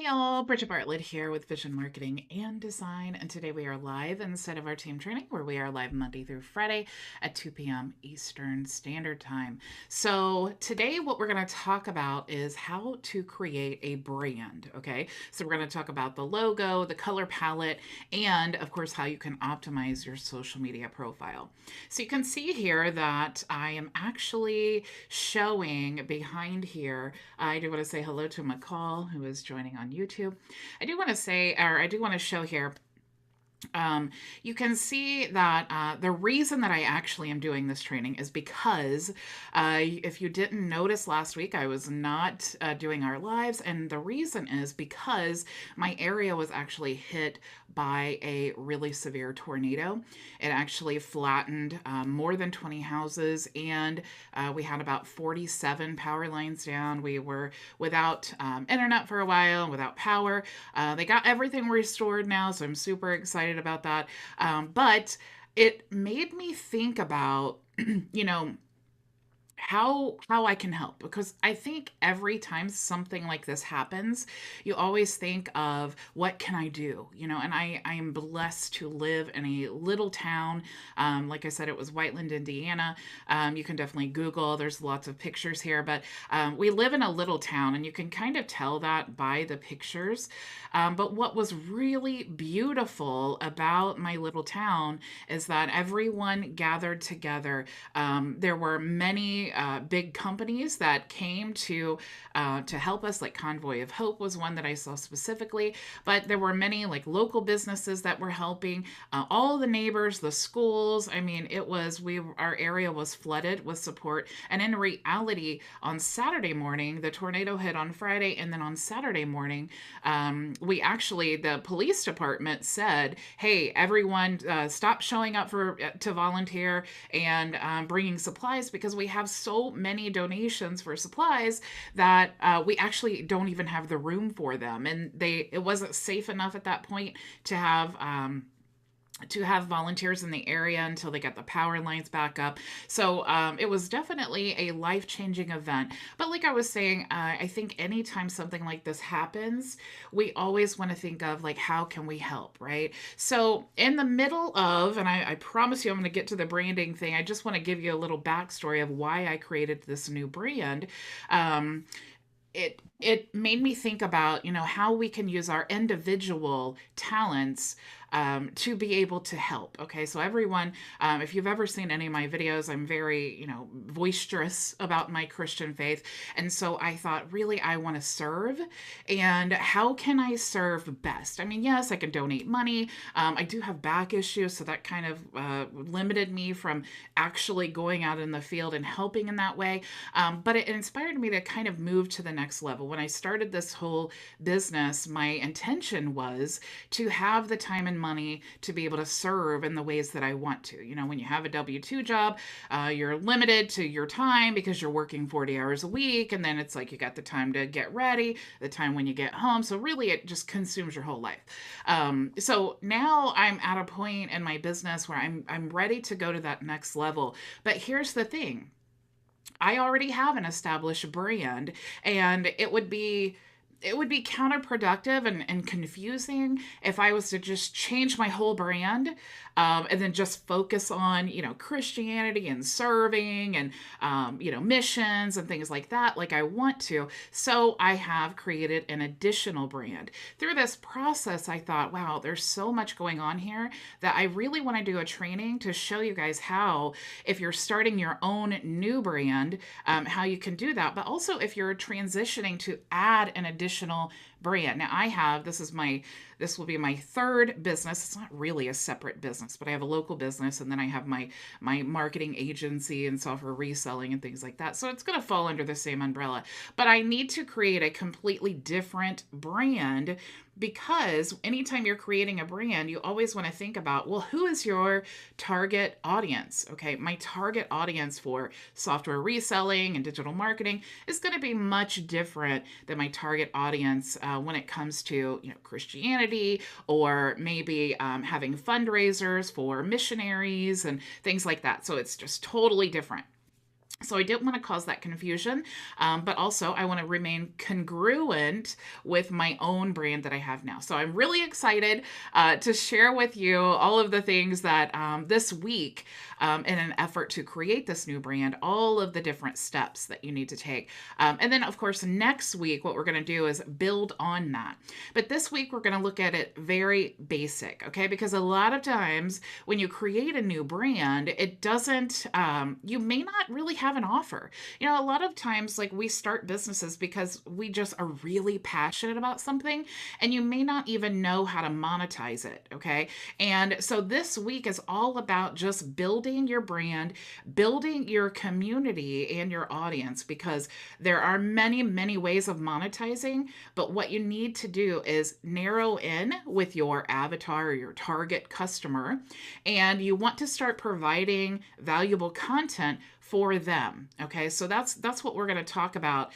y'all, Bridget Bartlett here with Vision Marketing and Design, and today we are live instead of our team training where we are live Monday through Friday at 2 p.m. Eastern Standard Time. So today what we're going to talk about is how to create a brand, okay? So we're going to talk about the logo, the color palette, and of course how you can optimize your social media profile. So you can see here that I am actually showing behind here. I do want to say hello to McCall, who is joining on YouTube. I do want to show here you can see that the reason that I actually am doing this training is because if you didn't notice last week, I was not doing our lives. And the reason is because my area was actually hit by a really severe tornado. It actually flattened more than 20 houses, and we had about 47 power lines down. We were without internet for a while, without power. They got everything restored now, so I'm super excited about that. But it made me think about, you know, how I can help, because I think every time something like this happens, you always think of what can I do, and I am blessed to live in a little town. Like I said, it was Whiteland, Indiana. You can definitely Google, there's lots of pictures here, but we live in a little town and you can kind of tell that by the pictures. But what was really beautiful about my little town is that everyone gathered together. There were many big companies that came to help us, like Convoy of Hope was one that I saw specifically, but there were many like local businesses that were helping, all the neighbors, the schools. I mean, our area was flooded with support. And in reality, on Saturday morning, the tornado hit on Friday, and then on Saturday morning, the police department said, hey, everyone, stop showing up to volunteer and bringing supplies, because we have so many donations for supplies that we actually don't even have the room for them. And it wasn't safe enough at that point to have volunteers in the area until they got the power lines back up. So it was definitely a life-changing event. But like I was saying, I think anytime something like this happens, we always want to think of like, how can we help, right? So in the middle of, and I promise you I'm going to get to the branding thing, I just want to give you a little backstory of why I created this new brand. It made me think about, how we can use our individual talents to be able to help. Okay, so everyone, if you've ever seen any of my videos, I'm very, boisterous about my Christian faith. And so I thought, really, I want to serve. And how can I serve best? I mean, yes, I can donate money. I do have back issues, so that kind of limited me from actually going out in the field and helping in that way. But it inspired me to kind of move to the next level. When I started this whole business, my intention was to have the time and money to be able to serve in the ways that I want to. When you have a W-2 job, you're limited to your time because you're working 40 hours a week. And then it's like you got the time to get ready, the time when you get home. So really, it just consumes your whole life. So now I'm at a point in my business where I'm ready to go to that next level. But here's the thing. I already have an established brand, and it would be counterproductive and confusing if I was to just change my whole brand, and then just focus on, Christianity and serving and, missions and things like that, like I want to. So I have created an additional brand. Through this process, I thought, wow, there's so much going on here that I really want to do a training to show you guys how, if you're starting your own new brand, how you can do that. But also if you're transitioning to add an additional brand. Now this will be my third business. It's not really a separate business, but I have a local business, and then I have my marketing agency and software reselling and things like that. So it's going to fall under the same umbrella, but I need to create a completely different brand, because anytime you're creating a brand, you always want to think about, well, who is your target audience? Okay, my target audience for software reselling and digital marketing is going to be much different than my target audience when it comes to Christianity, or maybe having fundraisers for missionaries and things like that. So it's just totally different. So I didn't want to cause that confusion, but also I want to remain congruent with my own brand that I have now. So I'm really excited to share with you all of the things that this week, in an effort to create this new brand, all of the different steps that you need to take. And then, of course, next week, what we're going to do is build on that. But this week, we're going to look at it very basic, okay? Because a lot of times when you create a new brand, it doesn't, you may not really have an offer. A lot of times, like, we start businesses because we just are really passionate about something, and you may not even know how to monetize it, okay? And so this week is all about just building your brand, building your community and your audience, because there are many, many ways of monetizing, but what you need to do is narrow in with your avatar or your target customer, and you want to start providing valuable content for them. Okay, so that's what we're going to talk about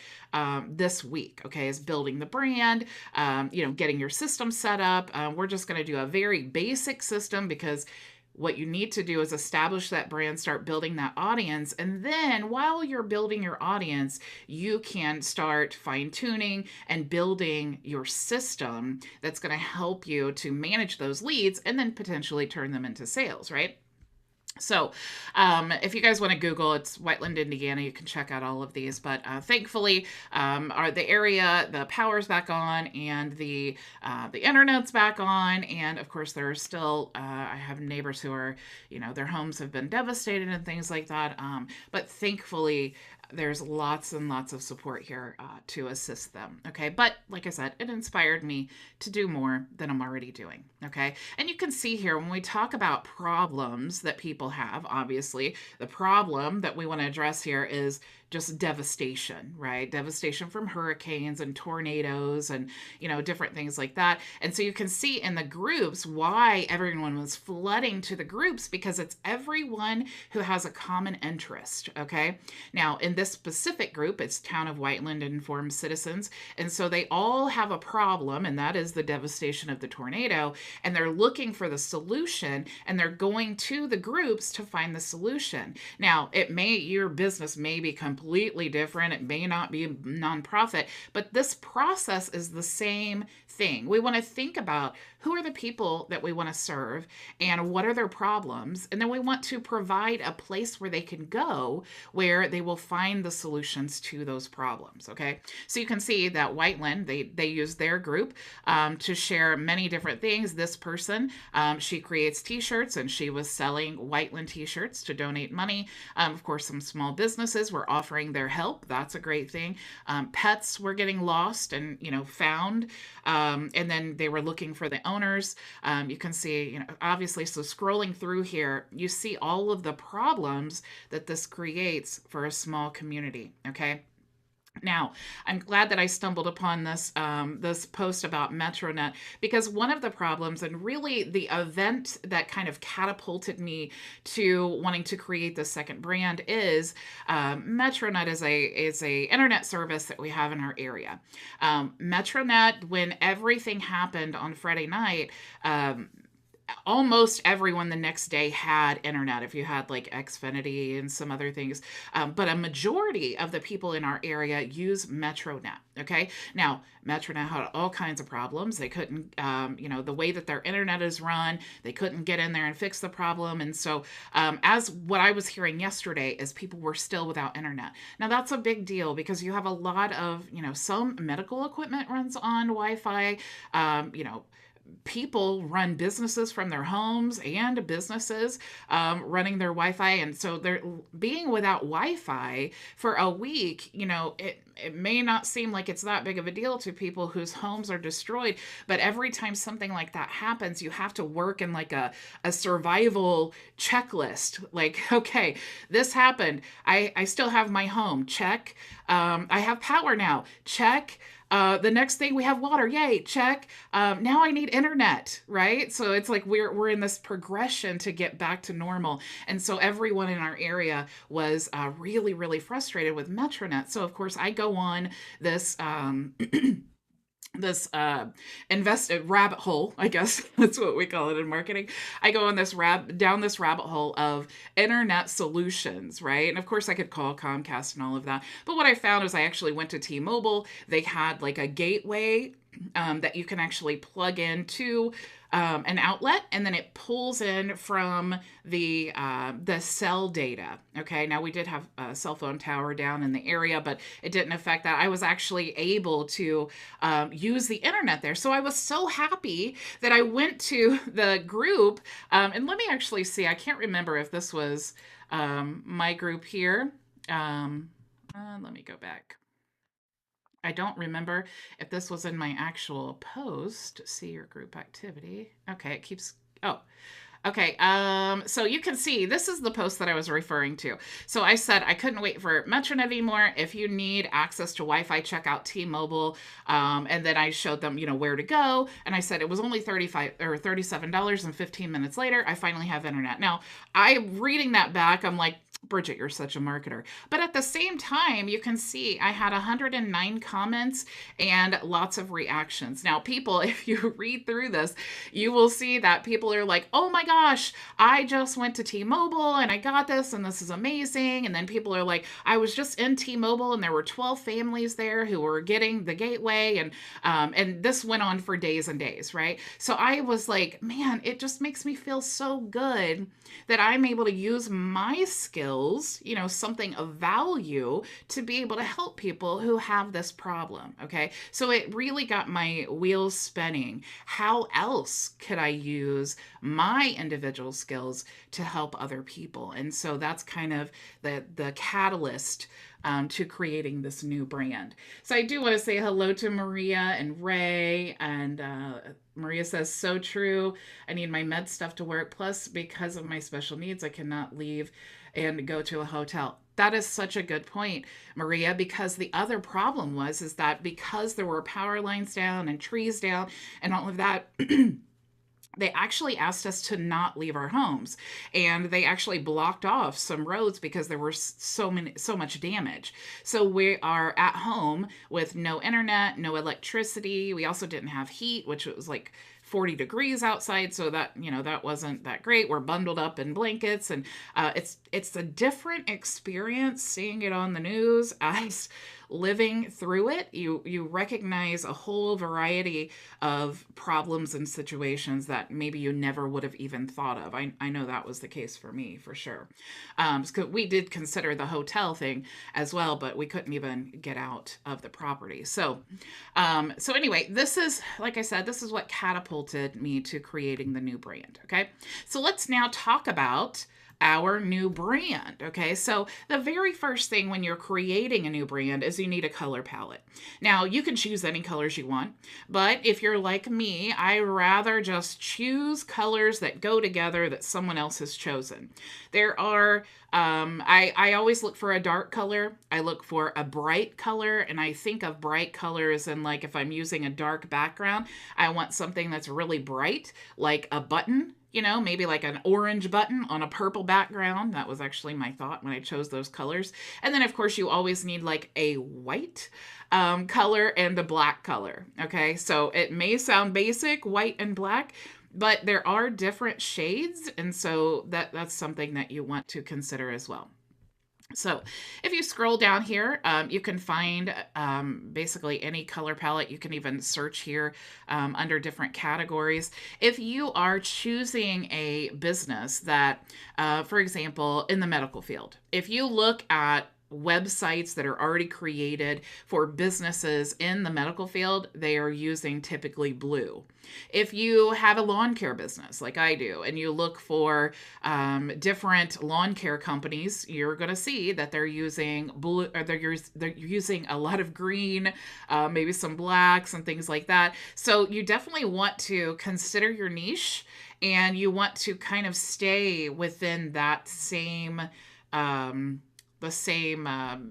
this week. Okay, is building the brand, getting your system set up. We're just going to do a very basic system, because what you need to do is establish that brand, start building that audience, and then while you're building your audience, you can start fine tuning and building your system that's going to help you to manage those leads and then potentially turn them into sales, right? So, if you guys want to Google, it's Whiteland, Indiana. You can check out all of these. But thankfully, the area, the power's back on, and the internet's back on. And of course, there are still I have neighbors who are, their homes have been devastated and things like that. But thankfully, there's lots and lots of support here to assist them. Okay. But like I said, it inspired me to do more than I'm already doing. Okay. And you can see here when we talk about problems that people have, obviously, the problem that we want to address here is just devastation, right? Devastation from hurricanes and tornadoes and, different things like that. And so you can see in the groups why everyone was flooding to the groups, because it's everyone who has a common interest. Okay. Now, in this specific group, it's Town of Whiteland Informed Citizens. And so they all have a problem, and that is the devastation of the tornado. And they're looking for the solution, and they're going to the groups to find the solution. Now, your business may be completely different. It may not be a nonprofit, but this process is the same thing. We want to think about who are the people that we want to serve and what are their problems. And then we want to provide a place where they can go, where they will find the solutions to those problems. Okay. So you can see that Whiteland, they use their group to share many different things. This person, she creates t-shirts, and she was selling Whiteland t-shirts to donate money. Of course, some small businesses were offering their help. That's a great thing. Pets were getting lost and, found. And then they were looking for the owners. You can see, obviously, so scrolling through here, you see all of the problems that this creates for a small community. Okay. Now, I'm glad that I stumbled upon this post about Metronet, because one of the problems, and really the event that kind of catapulted me to wanting to create the second brand, is Metronet is a internet service that we have in our area. Metronet, when everything happened on Friday night, almost everyone the next day had internet, if you had like Xfinity and some other things. But a majority of the people in our area use Metronet. Okay. Now, Metronet had all kinds of problems. They couldn't, the way that their internet is run, they couldn't get in there and fix the problem. And so, as what I was hearing yesterday, is people were still without internet. Now, that's a big deal, because you have a lot of, some medical equipment runs on Wi-Fi, people run businesses from their homes, and businesses running their Wi-Fi. And so they're being without Wi-Fi for a week, it may not seem like it's that big of a deal to people whose homes are destroyed. But every time something like that happens, you have to work in like a survival checklist. Like, okay, this happened. I still have my home. Check. I have power now. Check. The next thing, we have water. Yay, check. Now I need internet, right? So it's like we're in this progression to get back to normal. And so everyone in our area was really, really frustrated with Metronet. So of course I go on this this invested rabbit hole, I guess that's what we call it in marketing. I go on this down this rabbit hole of internet solutions, right? And of course I could call Comcast and all of that, but what I found is I actually went to T-Mobile. They had like a gateway that you can actually plug into an outlet, and then it pulls in from the cell data. Okay, now we did have a cell phone tower down in the area, but it didn't affect that. I was actually able to use the internet there, so I was so happy that I went to the group. And let me actually see. I can't remember if this was my group here. Let me go back. I don't remember if this was in my actual post. See your group activity. Okay, it keeps. Oh, okay. So you can see this is the post that I was referring to. So I said I couldn't wait for Metronet anymore. If you need access to Wi-Fi, check out T-Mobile. And then I showed them, where to go. And I said it was only $37, and 15 minutes later, I finally have internet. Now, I reading that back, I'm like, Bridget, you're such a marketer. But at the same time, you can see I had 109 comments and lots of reactions. Now, people, if you read through this, you will see that people are like, oh my gosh, I just went to T-Mobile and I got this and this is amazing. And then people are like, I was just in T-Mobile and there were 12 families there who were getting the gateway. And this went on for days and days, right? So I was like, man, it just makes me feel so good that I'm able to use my skills, something of value to be able to help people who have this problem. Okay. So it really got my wheels spinning. How else could I use my individual skills to help other people? And so that's kind of the catalyst to creating this new brand. So I do want to say hello to Maria and Ray. And Maria says, so true. I need my med stuff to work. Plus, because of my special needs, I cannot leave and go to a hotel. That is such a good point, Maria, because the other problem is that because there were power lines down and trees down and all of that, they actually asked us to not leave our homes, and they actually blocked off some roads because there was so much damage. So we are at home with no internet, no electricity. We also didn't have heat, which was like 40 degrees outside, so that that wasn't that great. We're bundled up in blankets, and it's a different experience seeing it on the news as living through it. You recognize a whole variety of problems and situations that maybe you never would have even thought of. I know that was the case for me, for sure. Because we did consider the hotel thing as well, but we couldn't even get out of the property. So anyway, this is, like I said, this is what catapulted me to creating the new brand. Okay, so let's now talk about our new brand. Okay, so the very first thing when you're creating a new brand is you need a color palette. Now, you can choose any colors you want, but if you're like me, I rather just choose colors that go together that someone else has chosen. There are I always look for a dark color. I look for a bright color, and I think of bright colors and like if I'm using a dark background, I want something that's really bright, like a button, maybe like an orange button on a purple background. That was actually my thought when I chose those colors. And then, of course, you always need like a white color and a black color. Okay, so it may sound basic, white and black, but there are different shades. And so that's something that you want to consider as well. So if you scroll down here, you can find basically any color palette. You can even search here under different categories. If you are choosing a business that, for example, in the medical field, if you look at websites that are already created for businesses in the medical field, they are using typically blue. If you have a lawn care business like I do, and you look for different lawn care companies, you're going to see that they're using blue, or they're using a lot of green, maybe some blacks and things like that. So you definitely want to consider your niche, and you want to kind of stay within that same the same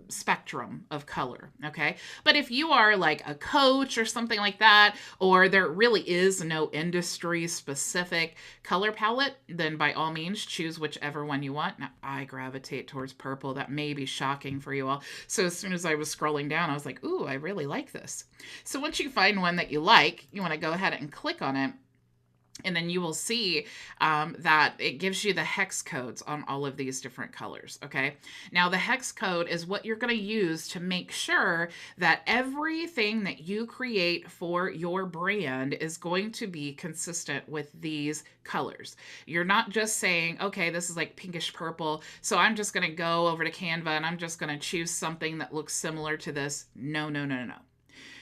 spectrum of color. Okay. But if you are like a coach or something like that, or there really is no industry specific color palette, then by all means choose whichever one you want. Now, I gravitate towards purple. That may be shocking for you all. So as soon as I was scrolling down, I was like, ooh, I really like this. So once you find one that you like, you want to go ahead and click on it. And then you will see that it gives you the hex codes on all of these different colors, okay? Now, the hex code is what you're going to use to make sure that everything that you create for your brand is going to be consistent with these colors. You're not just saying, okay, this is like pinkish purple, so I'm just going to go over to Canva and I'm just going to choose something that looks similar to this. No, no, no, no, no.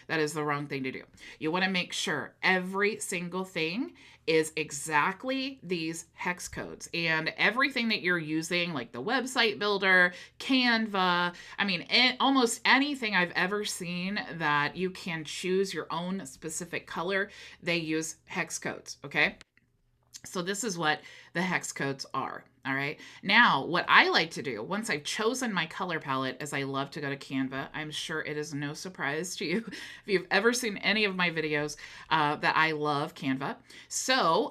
That is the wrong thing to do. You want to make sure every single thing is exactly these hex codes, and everything that you're using, like the website builder, Canva, I mean, almost anything I've ever seen that you can choose your own specific color, they use hex codes, okay? So this is what the hex codes are. All right. Now, what I like to do once I've chosen my color palette is I love to go to Canva. I'm sure it is no surprise to you if you've ever seen any of my videos that I love Canva. So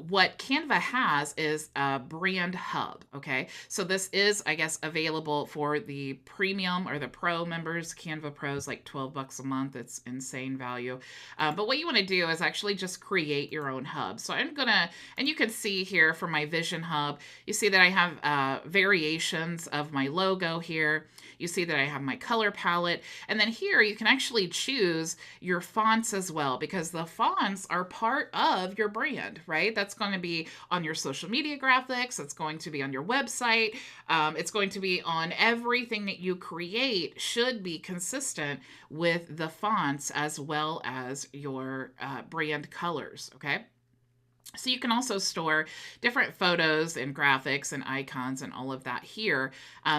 what Canva has is a brand hub. Okay. So this is, I guess, available for the premium or the pro members. Canva Pro is like $12 a month. It's insane value. But what you want to do is actually just create your own hub. So I'm going to, and you can see here for my Vision Hub, you see that I have variations of my logo here. You see that I have my color palette. And then here you can actually choose your fonts as well, because the fonts are part of your brand, right? That's going to be on your social media graphics. It's going to be on your website. It's going to be on everything that you create should be consistent with the fonts as well as your brand colors, okay? So you can also store different photos and graphics and icons and all of that here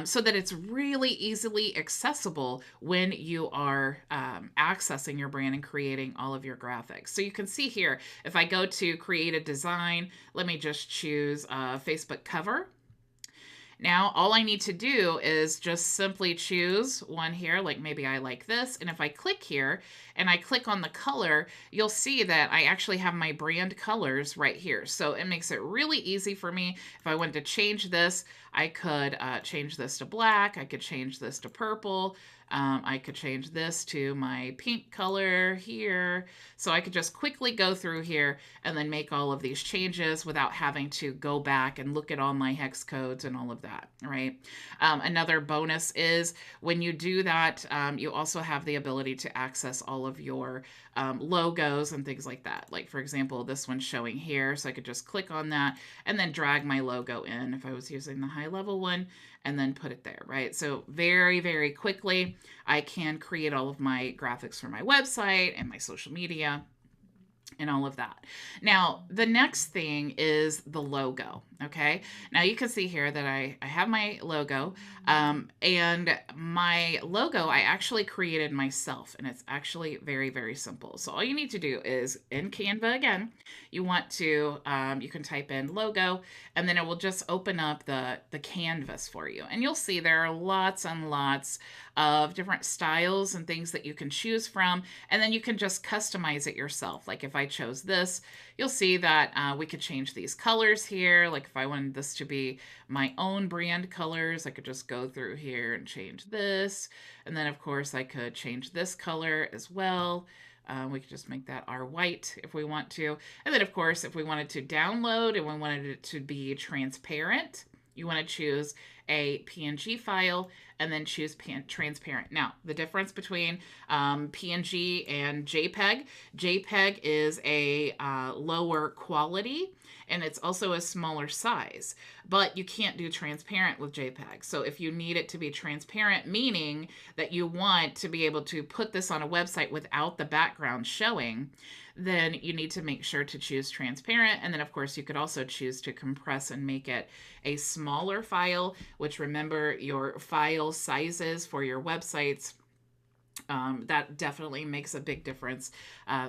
so that it's really easily accessible when you are accessing your brand and creating all of your graphics. So you can see here, if I go to create a design, let me just choose a Facebook cover. Now, all I need to do is just simply choose one here, like maybe I like this. And if I click here and I click on the color, you'll see that I actually have my brand colors right here. So it makes it really easy for me. If I wanted to change this, I could change this to black. I could change this to purple. I could change this to my pink color here. So I could just quickly go through here and then make all of these changes without having to go back and look at all my hex codes and all of that, right? Another bonus is when you do that, you also have the ability to access all of your logos and things like that. Like, for example, this one's showing here, so I could just click on that and then drag my logo in if I was using the high level one, and then put it there, right? So very, very quickly, I can create all of my graphics for my website and my social media and all of that. Now, the next thing is the logo, okay? Now, you can see here that I have my logo, and my logo I actually created myself, and it's actually very, very simple. So all you need to do is, in Canva again, you want to, you can type in logo, and then it will just open up the canvas for you. And you'll see there are lots and lots of different styles and things that you can choose from, and then you can just customize it yourself. Like if I chose this, you'll see that we could change these colors here. Like if I wanted this to be my own brand colors, I could just go through here and change this. And then of course I could change this color as well. We could just make that our white if we want to. And then of course, if we wanted to download and we wanted it to be transparent, you want to choose a PNG file and then choose transparent. Now, the difference between PNG and JPEG, JPEG is a lower quality and it's also a smaller size, but you can't do transparent with JPEG. So if you need it to be transparent, meaning that you want to be able to put this on a website without the background showing, then you need to make sure to choose transparent. And then of course you could also choose to compress and make it a smaller file, which remember your file sizes for your websites, that definitely makes a big difference.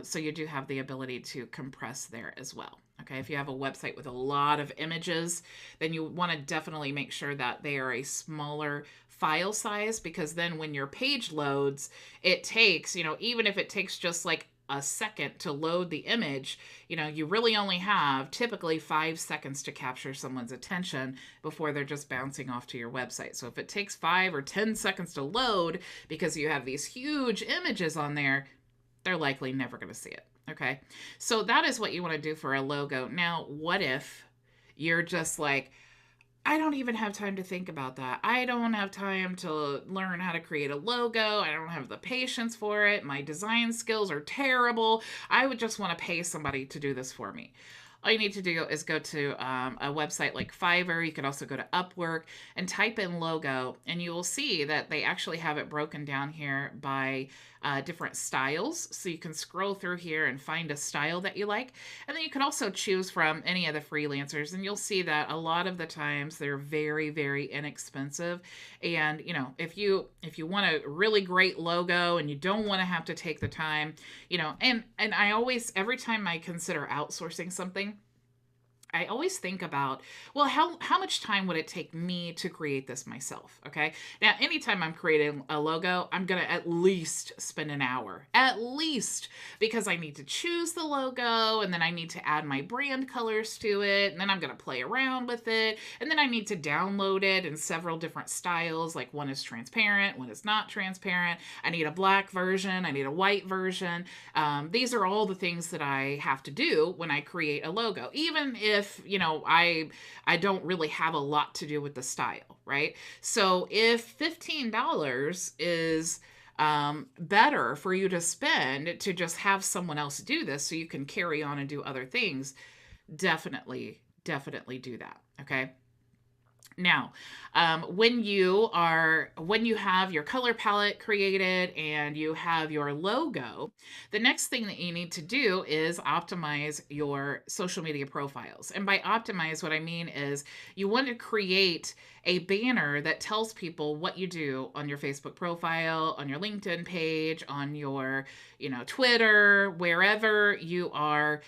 So you do have the ability to compress there as well. Okay. If you have a website with a lot of images, then you want to definitely make sure that they are a smaller file size, because then when your page loads, it takes, even if it takes just like a second to load the image, you really only have typically 5 seconds to capture someone's attention before they're just bouncing off to your website. So if it takes 5 or 10 seconds to load because you have these huge images on there, they're likely never going to see it. Okay. So that is what you want to do for a logo. Now, what if you're just like, I don't even have time to think about that. I don't have time to learn how to create a logo. I don't have the patience for it. My design skills are terrible. I would just want to pay somebody to do this for me. All you need to do is go to a website like Fiverr. You could also go to Upwork and type in logo, and you will see that they actually have it broken down here by different styles. So you can scroll through here and find a style that you like. And then you can also choose from any of the freelancers, and you'll see that a lot of the times they're very, very inexpensive. And if you want a really great logo and you don't want to have to take the time, and I always, every time I consider outsourcing something, I always think about, well, how much time would it take me to create this myself? Okay. Now, anytime I'm creating a logo, I'm going to at least spend an hour, at least, because I need to choose the logo, and then I need to add my brand colors to it, and then I'm going to play around with it, and then I need to download it in several different styles. Like, one is transparent, one is not transparent. I need a black version. I need a white version. These are all the things that I have to do when I create a logo, even if I don't really have a lot to do with the style, right? So if $15 is better for you to spend to just have someone else do this so you can carry on and do other things, definitely do that. Okay. Now, when you have your color palette created and you have your logo, the next thing that you need to do is optimize your social media profiles. And by optimize, what I mean is you want to create a banner that tells people what you do on your Facebook profile, on your LinkedIn page, on your, Twitter, wherever you are,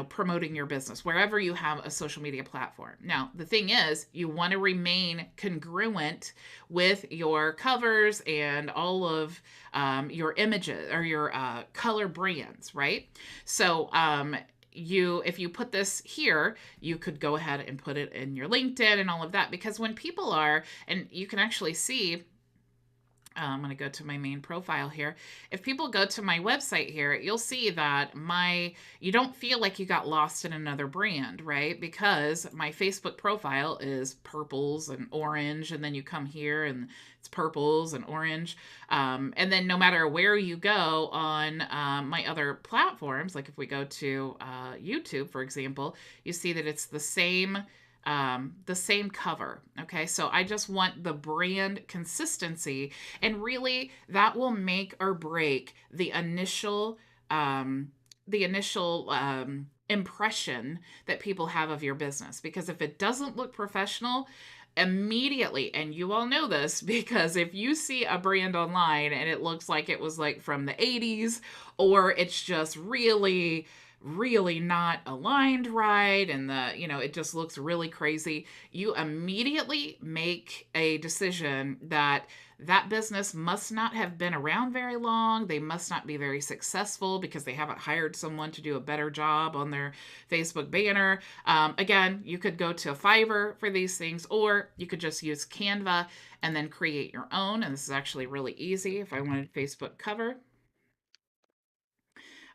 promoting your business, wherever you have a social media platform. Now, the thing is, you want to remain congruent with your covers and all of your images or your color brands, right? So, if you put this here, you could go ahead and put it in your LinkedIn and all of that, because when people are, and you can actually see, I'm going to go to my main profile here. If people go to my website here, you'll see that you don't feel like you got lost in another brand, right? Because my Facebook profile is purples and orange, and then you come here and it's purples and orange. And then no matter where you go on my other platforms, like if we go to YouTube, for example, you see that it's the same cover. Okay. So I just want the brand consistency, and really that will make or break the initial impression that people have of your business. Because if it doesn't look professional immediately, and you all know this, because if you see a brand online and it looks like it was like from the 80s, or it's just really not aligned right, and it just looks really crazy, you immediately make a decision that business must not have been around very long. They must not be very successful because they haven't hired someone to do a better job on their Facebook banner. Again, you could go to Fiverr for these things, or you could just use Canva and then create your own. And this is actually really easy. If I wanted Facebook cover,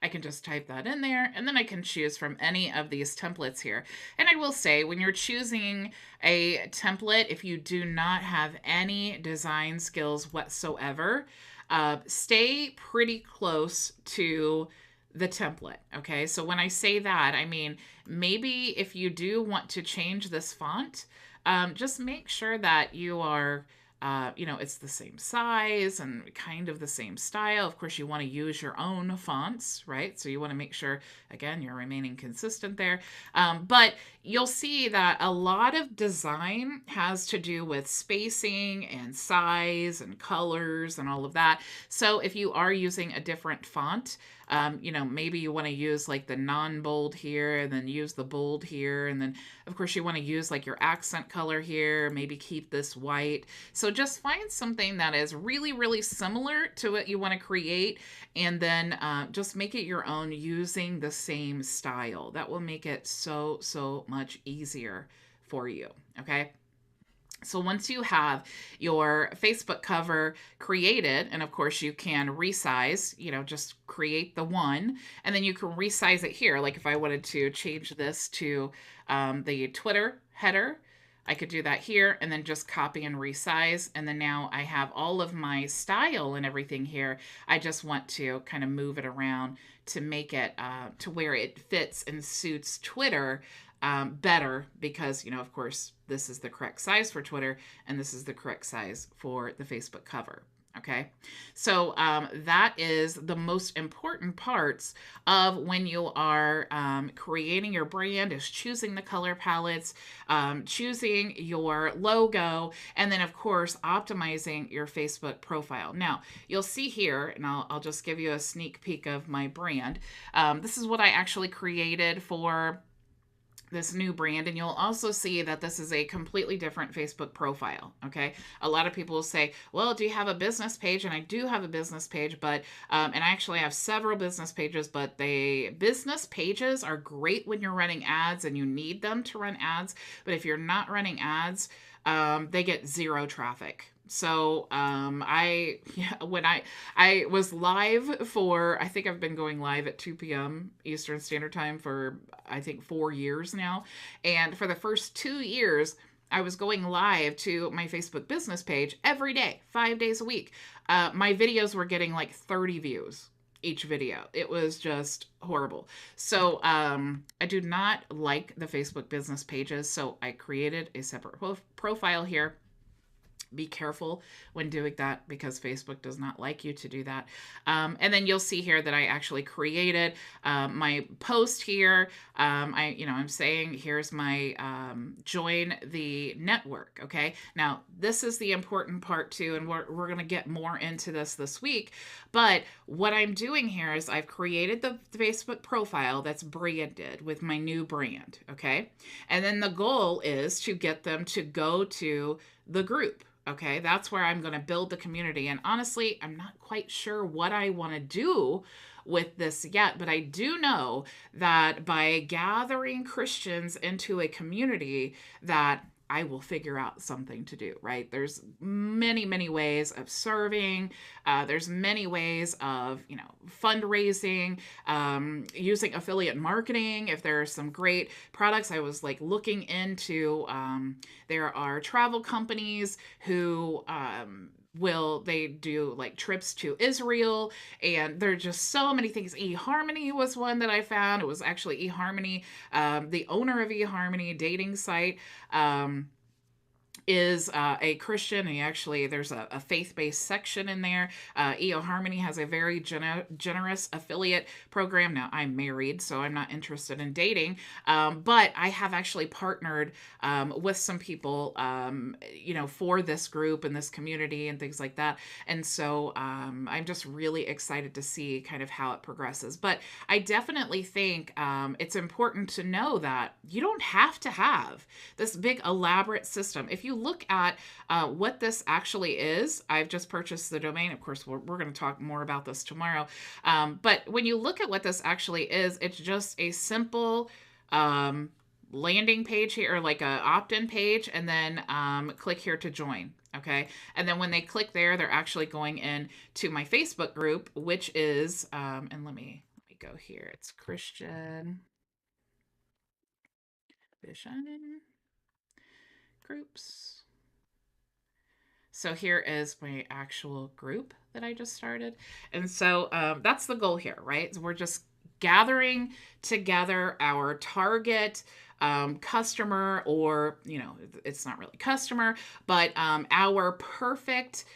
I can just type that in there, and then I can choose from any of these templates here. And I will say, when you're choosing a template, if you do not have any design skills whatsoever, stay pretty close to the template. Okay. So when I say that, I mean, maybe if you do want to change this font, just make sure that you are it's the same size and kind of the same style. Of course, you want to use your own fonts, right? So you want to make sure, again, you're remaining consistent there. But you'll see that a lot of design has to do with spacing and size and colors and all of that. So if you are using a different font, maybe you want to use like the non-bold here and then use the bold here. And then, of course, you want to use like your accent color here, maybe keep this white. So just find something that is really, really similar to what you want to create, and then just make it your own using the same style. That will make it so, so much easier for you. Okay. So once you have your Facebook cover created, and of course you can resize, just create the one, and then you can resize it here. Like if I wanted to change this to the Twitter header, I could do that here and then just copy and resize. And then now I have all of my style and everything here. I just want to kind of move it around to make it to where it fits and suits Twitter better, because, of course, this is the correct size for Twitter and this is the correct size for the Facebook cover. Okay, so that is the most important parts of when you are creating your brand, is choosing the color palettes, choosing your logo, and then of course optimizing your Facebook profile. Now you'll see here, and I'll just give you a sneak peek of my brand. This is what I actually created for this new brand, and you'll also see that this is a completely different Facebook profile. Okay, a lot of people will say, well, do you have a business page? And I do have a business page, but and I actually have several business pages, but business pages are great when you're running ads and you need them to run ads, but if you're not running ads, they get zero traffic. So when I was live for, I think I've been going live at 2 p.m. Eastern Standard Time for, I think, 4 years now. And for the first 2 years, I was going live to my Facebook business page every day, 5 days a week. My videos were getting like 30 views each video. It was just horrible. So I do not like the Facebook business pages. So I created a separate profile here. Be careful when doing that, because Facebook does not like you to do that. And then you'll see here that I actually created my post here. I'm saying here's my join the network. Okay. Now this is the important part too, and we're going to get more into this week. But what I'm doing here is I've created the Facebook profile that's branded with my new brand. Okay. And then the goal is to get them to go to the group. Okay, that's where I'm going to build the community. And honestly, I'm not quite sure what I want to do with this yet, but I do know that by gathering Christians into a community, that I will figure out something to do, right? There's many, many ways of serving. There's many ways of, fundraising, using affiliate marketing. If there are some great products, I was like looking into, there are travel companies who, they do like trips to Israel, and there are just so many things. eHarmony was one that I found. It was actually eHarmony, the owner of eHarmony dating site, is a Christian. And there's a faith-based section in there. eHarmony has a very generous affiliate program. Now, I'm married, so I'm not interested in dating, but I have actually partnered with some people, for this group and this community and things like that. And so I'm just really excited to see kind of how it progresses. But I definitely think it's important to know that you don't have to have this big elaborate system. If you look at what this actually is, I've just purchased the domain. Of course, we're going to talk more about this tomorrow. But when you look at what this actually is, it's just a simple landing page here, or like a opt-in page, and then click here to join. Okay. And then when they click there, they're actually going in to my Facebook group, which is, and let me go here. It's Christian Vision Groups. So here is my actual group that I just started. And so that's the goal here, right? So we're just gathering together our target customer, or, it's not really customer, but our perfect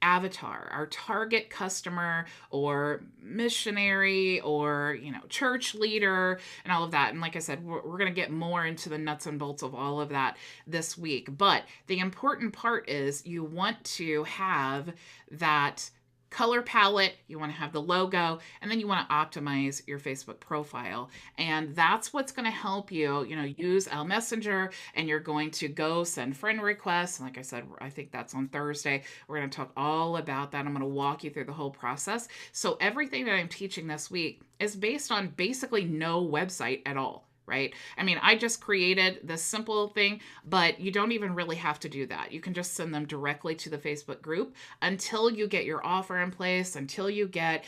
avatar, our target customer or missionary or, church leader and all of that. And like I said, we're going to get more into the nuts and bolts of all of that this week. But the important part is you want to have that color palette, you want to have the logo, and then you want to optimize your Facebook profile. And that's what's going to help you, use L Messenger, and you're going to go send friend requests. And like I said, I think that's on Thursday. We're going to talk all about that. I'm going to walk you through the whole process. So everything that I'm teaching this week is based on basically no website at all. Right? I mean, I just created this simple thing, but you don't even really have to do that. You can just send them directly to the Facebook group until you get your offer in place, until you get,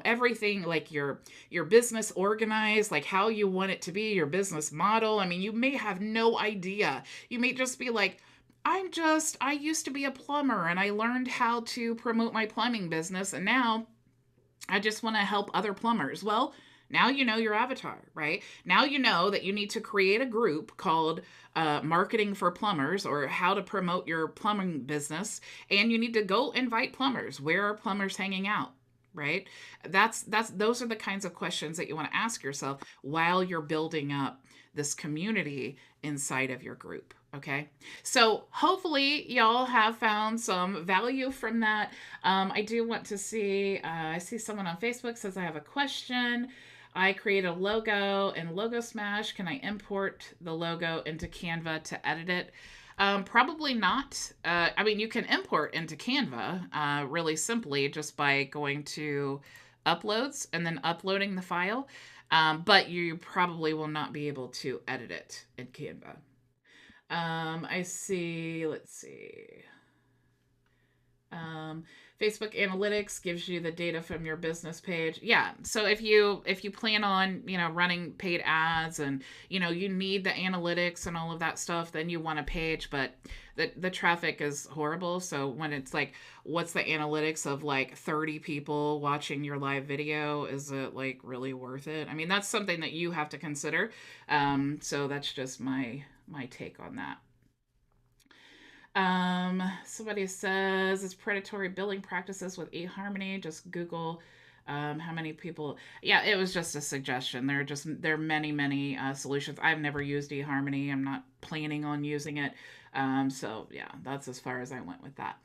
everything like your business organized, like how you want it to be, your business model. I mean, you may have no idea. You may just be like, I used to be a plumber and I learned how to promote my plumbing business, and now I just want to help other plumbers. Well, now you know your avatar, right? Now you know that you need to create a group called Marketing for Plumbers, or how to promote your plumbing business, and you need to go invite plumbers. Where are plumbers hanging out? Right? Those are the kinds of questions that you want to ask yourself while you're building up this community inside of your group. Okay, so hopefully y'all have found some value from that. I do want to see, I see someone on Facebook says, I have a question. I create a logo in Logo Smash. Can I import the logo into Canva to edit it? Probably not. I mean, you can import into Canva really simply just by going to Uploads and then uploading the file. But you probably will not be able to edit it in Canva. I see, let's see. Facebook Analytics gives you the data from your business page. Yeah. So if you plan on, running paid ads and, you need the analytics and all of that stuff, then you want a page, but the traffic is horrible. So when it's like, what's the analytics of like 30 people watching your live video? Is it like really worth it? I mean, that's something that you have to consider. So that's just my take on that. Somebody says it's predatory billing practices with eHarmony. Just Google how many people. Yeah, it was just a suggestion. There are many solutions. I've never used eHarmony. I'm not planning on using it. So yeah, that's as far as I went with that.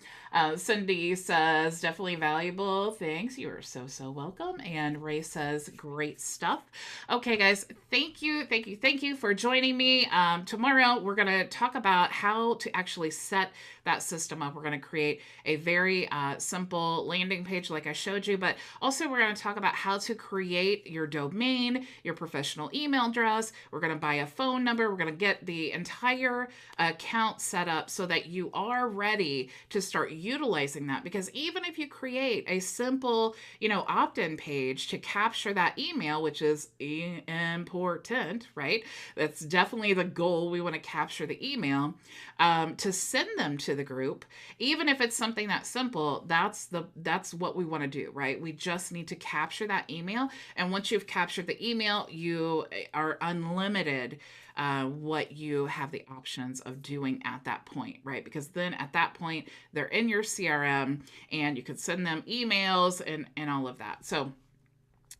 Cindy says, definitely valuable. Thanks. You are so welcome. And Ray says, great stuff. Okay, guys, thank you for joining me. Tomorrow we're going to talk about how to actually set that system up. We're going to create a very simple landing page like I showed you, but also we're going to talk about how to create your domain, your professional email address. We're going to buy a phone number. We're going to get the entire account set up so that you are ready to start utilizing that. Because even if you create a simple, opt-in page to capture that email, which is important, right? That's definitely the goal. We want to capture the email to send them to the group. Even if it's something that simple, that's what we want to do, right? We just need to capture that email. And once you've captured the email, you are unlimited what you have the options of doing at that point, right? Because then at that point, they're in your CRM and you can send them emails and all of that. So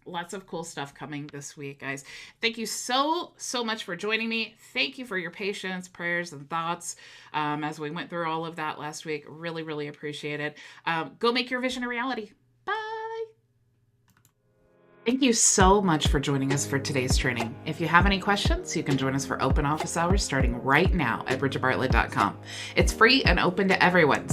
lots of cool stuff coming this week, guys. Thank you so much for joining me. Thank you for your patience, prayers, and thoughts as we went through all of that last week. Really appreciate it. Go make your vision a reality. Bye. Thank you so much for joining us for today's training. If you have any questions, you can join us for open office hours starting right now at bridgetbartlett.com. It's free and open to everyone.